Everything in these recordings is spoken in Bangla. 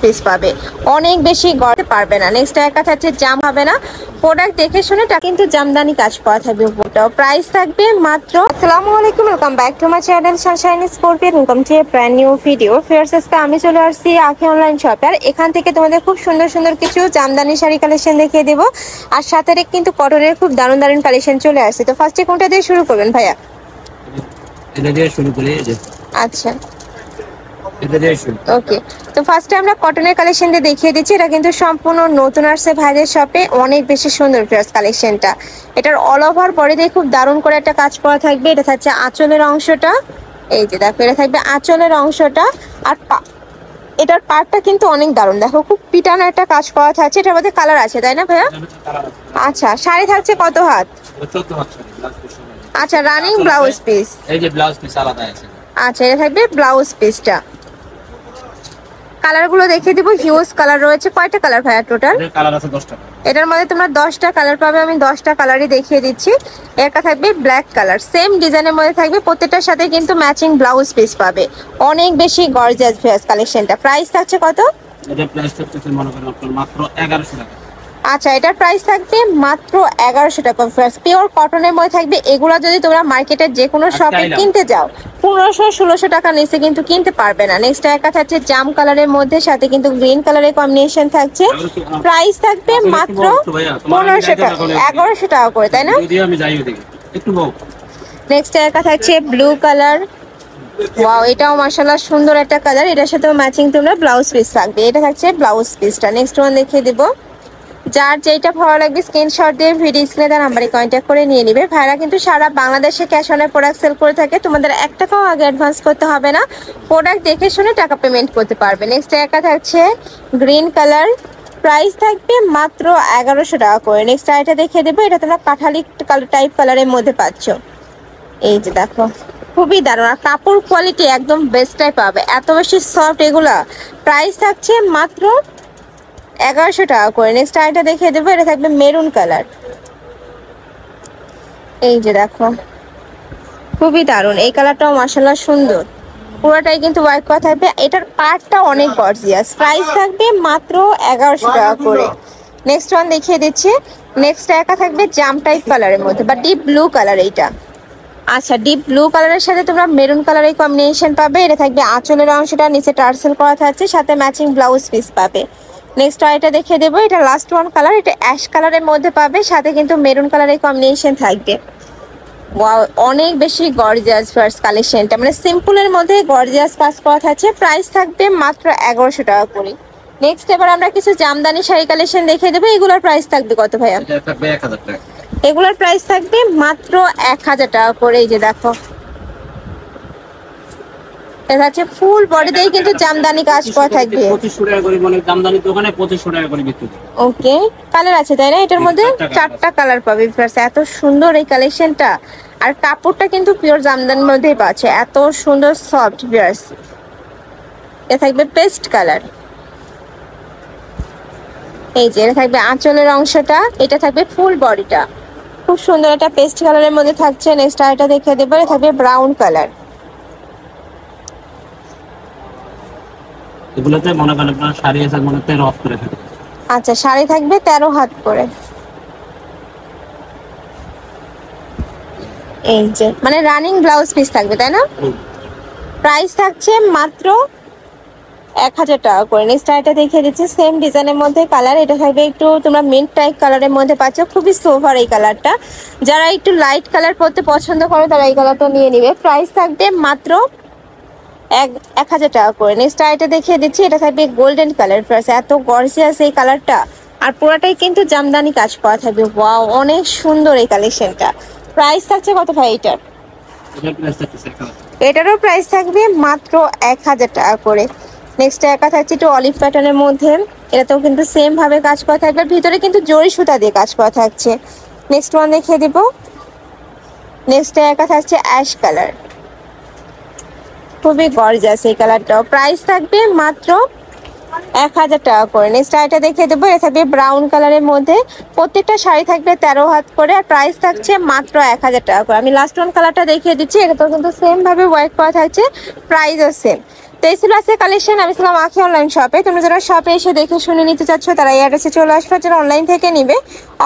পিস পাবে, অনেক বেশি গড়তে পারবে না। নেক্সট একটা থাকছে জাম হবে না, প্রোডাক্ট দেখে শুনে কিন্তু জামদানি কাজ করা থাকবে উপরটাও। প্রাইস থাকবে মাত্র। আসসালামু আলাইকুম, welcome back to my channel Sunshine Scorpio, welcome to a brand new video. Fierce আজকে আমি চলে আসছি আঁখি অনলাইন শপে, আর এখান থেকে তোমাদের খুব সুন্দর সুন্দর কিছু জামদানি শাড়ি কালেকশন দেখিয়ে দেবো, আর সাথে কিন্তু কটনের খুব দারুণ দারুণ কালেকশন চলে আসছে। তো ফার্স্টে কোনটা দিয়ে শুরু করবেন ভাইয়া? এটা দিয়ে শুরু করি। আচ্ছা ওকে, তো ফার্স্টে আমরা কটনের কালেকশন দিয়ে দেখিয়ে দিচ্ছি। এটা কিন্তু সম্পূর্ণ নতুন আসছে ভাইদের শপে, অনেক বেশি সুন্দর ড্রেস কালেকশনটা। এটার অল ওভার বডিতে খুব দারুণ করে একটা কাজ করা থাকবে। এটা থাকছে আঁচলের অংশটা, এই যে দেখো এটা থাকবে আঁচলের অংশটা, আর এটার পার্টটা কিন্তু অনেক দারুণ, দেখো খুব পিটানো একটা কাজ করা থাকছে। এটার মধ্যে কালার আছে তাই না ভাইয়া? আচ্ছা, শাড়ি থাকছে কত হাত? 14 হাত। আচ্ছা, রানিং ব্লাউজ পিস, এই যে ব্লাউজ পিস আলাদা আছে। আচ্ছা, এটা থাকবে ব্লাউজ পিসটা। কালারগুলো দেখিয়ে দিব, হিউজ কালার রয়েছে। কয়টা কালার ভাইয়া টোটাল? কালার আছে 10টা। এটার মধ্যে তোমরা 10টা কালার পাবে, আমি 10টা কালারই দেখিয়ে দিচ্ছি। একটা থাকবে ব্ল্যাক কালার, সেম ডিজাইনের মধ্যে থাকবে, প্রত্যেকটার সাথে কিন্তু ম্যাচিং ব্লাউজ পিস পাবে। অনেক বেশি গর্জিয়াস ফেয়ার্স কালেকশনটা। প্রাইস থাকছে কত? এটা প্রাইস থাকছে মনে করেন আপনার মাত্র 1100 টাকা। আচ্ছা, এটার প্রাইস থাকবে মাত্র 1100 টাকা। ফার্স্ট পিওর কটনের মধ্যে থাকবে। এগুলো যদি তোমরা মার্কেটের যে কোনো শপে কিনতে যাও 1500-1600 টাকা নিচে কিন্তু কিনতে পারবে না। নেক্সট একটা থাকছে জাম কালারের মধ্যে, সাথে কিন্তু গ্রিন কালারের কম্বিনেশন থাকছে। প্রাইস থাকবে মাত্র 1500 টাকা, 1100 টাকা করে, তাই না? আমি যাই ওদিকে একটু বউ। নেক্সট একটা থাকছে ব্লু কালার। ওয়াও, এটাও মাশাআল্লাহ সুন্দর একটা কালার। এটার সাথে ম্যাচিং তোমরা ব্লাউজ পিস থাকবে। এটা থাকছে ব্লাউজ পিসটা। নেক্সট ওয়ান দেখিয়ে দেব। যার যেটা ভালো লাগবে স্ক্রিনশট দিয়ে ভিডিও স্ক্রিনে দেওয়া নাম্বারে কন্ট্যাক্ট করে নিয়ে নিবে। ভাইরা কিন্তু সারা বাংলাদেশে ক্যাশ অনে প্রোডাক্ট সেল করে থাকে, তোমাদের 1 টাকাও আগে অ্যাডভান্স করতে হবে না, প্রোডাক্ট দেখে শুনে টাকা পেমেন্ট করতে পারবে। নেক্সট একটা থাকছে গ্রিন কালার, প্রাইস থাকবে মাত্র 1100 টাকা করে। নেক্সট এটা দেখিয়ে দেবো, এটা তোমরা কাঠালি কালার টাইপ কালারের মধ্যে পাচ্ছ। এই যে দেখো খুবই দারুণ, আর কাপড় কোয়ালিটি একদম বেস্টটাই পাবে, এত বেশি সফট এগুলা। প্রাইস থাকছে মাত্র 1100 টাকা করে। নেক্সট আইটা দেখিয়ে দেবো, এটা থাকবে মেরুন কালার। এই যে দেখো খুবই দারুণ, এই কালারটাও মাশাআল্লাহ সুন্দর, পুরোটাই কিন্তু ওয়ার্ক করা থাকবে। এটার পার্টটা অনেক গর্জিয়াস। প্রাইস থাকবে মাত্র 1100 টাকা করে। নেক্সট ওয়ান দেখিয়ে দিচ্ছি। নেক্সট একা থাকবে জাম টাইপ কালারের মধ্যে বা ডিপ ব্লু কালার। এইটা আচ্ছা, ডিপ ব্লু কালারের সাথে তোমরা মেরুন কালারের কম্বিনেশন পাবে। এটা থাকবে আঁচলের অংশটা, নিচে টার্সেল করা থাকছে, সাথে ম্যাচিং ব্লাউজ পিস পাবে। নেক্সট এটা দেখিয়ে দেবো, এটা লাস্ট ওয়ান কালার, এটা অ্যাশ কালারের মধ্যে পাবে, সাথে কিন্তু মেরুন কালারের কম্বিনেশন থাকবে। ওয়াও, অনেক বেশি গর্জিয়াস ফার্স্ট কালেকশনটা, মানে সিম্পলের মধ্যে গর্জিয়াস কাজ করা থাকছে। প্রাইস থাকবে মাত্র 1100 টাকা করে। নেক্সট এবার আমরা কিছু জামদানি শাড়ি কালেকশন দেখিয়ে দেবো। এগুলোর প্রাইস থাকবে কত ভাইয়া? এটা থাকবে 1000 টাকা। এগুলোর প্রাইস থাকবে মাত্র 1000 টাকা করে। এই যে দেখো এটা হচ্ছে ফুল বডিতেই কিন্তু জামদানি কাজ করা থাকবে। 2500 টাকা করে, মানে জামদানি দোকানে 2500 টাকা করে বিক্রি করে। ওকে, কালার আছে তাই না? এটার মধ্যে 4টা কালার পাবে। এত সুন্দর এই কালেকশনটা, আর কাপড়টা কিন্তু পিওর জামদানির মধ্যেই পাচ্ছে, এত সুন্দর সফট ভিউয়ার্স। এটা থাকবে পেস্ট কালার। এই যে এটা থাকবে আঁচলের অংশটা, এটা থাকবে ফুল বডিটা, খুব সুন্দর একটা পেস্ট কালারের মধ্যে থাকছে। নেক্সট আরেকটা দেখে দেবো, এটা থাকবে ব্রাউন কালার। এগুলোতে মনে করেন আপনার শাড়ি আছে মনে 13 হাত করে থাকে। আচ্ছা, শাড়ি থাকবে 13 হাত করে। এই যে মানে রানিং ব্লাউজ পিস থাকবে তাই না? প্রাইস থাকছে মাত্র 1000 টাকা করে। নেক্সট এটা দেখিয়ে দিচ্ছি, সেম ডিজাইনের মধ্যে কালার। এটা থাকবে একটু তোমরা মিন্ট টাইপ কালারের মধ্যে পাচ্ছ, খুবই সোভার এই কালারটা। যারা একটু লাইট কালার পরতে পছন্দ করে তারা এই কালারটা নিয়ে নিবে। প্রাইস থাকবে মাত্র 1000 টাকা করে। নেক্সট এটা দেখিয়ে দিচ্ছি, এটা থাকবে গোল্ডেন কালার। প্লাস এত গর্জিয়াস এই কালারটা, আর পুরোটাই কিন্তু জামদানি কাজ করা থাকবে। ওয়াও, অনেক সুন্দর এই কালেকশনটা। প্রাইস থাকছে কত ভাই এটার? এটারও প্রাইস থাকবে মাত্র 1000 টাকা করে। নেক্সট একা থাকছে একটু অলিভ প্যাটার্নের মধ্যে, এটাতেও কিন্তু সেম ভাবে কাজ করা থাকবে, ভিতরে কিন্তু জরি সুতা দিয়ে কাজ করা থাকছে। নেক্সট ওয়ান দেখিয়ে দিব। নেক্সট একা থাকছে অ্যাশ কালার, খুবই গর্জিয়াস এই কালারটাও। প্রাইস থাকবে মাত্র 1000 টাকা করে। নেক্সট এটা দেখিয়ে দেবো, এটা থাকবে ব্রাউন কালারের মধ্যে, প্রত্যেকটা শাড়ি থাকবে 13 হাত করে, আর প্রাইস থাকছে মাত্র 1000 টাকা করে। আমি লাস্ট ওয়ান কালারটা দেখিয়ে দিচ্ছি, এটা তো কিন্তু সেম ভাবে ওয়ার্ক করা থাকছে, প্রাইসও সেম। তো এই ছিল আজকে কালেকশন। আমি ছিলাম আখি অনলাইন শপে। তুমি যারা শপে এসে দেখে শুনে নিতে চাচ্ছ তারা এই অ্যাড্রেসে চলে আসবে, যারা অনলাইন থেকে নিবে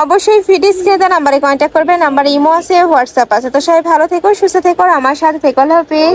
অবশ্যই ভিডিও স্ক্রিনে দেওয়া নাম্বারে কন্ট্যাক্ট করবে। নাম্বারে ইমো আছে, হোয়াটসঅ্যাপ আছে। তো সবাই ভালো থেকো, সুস্থ থেকো, আর আমার সাথে থেকো। আল্লাহ হাফেজ।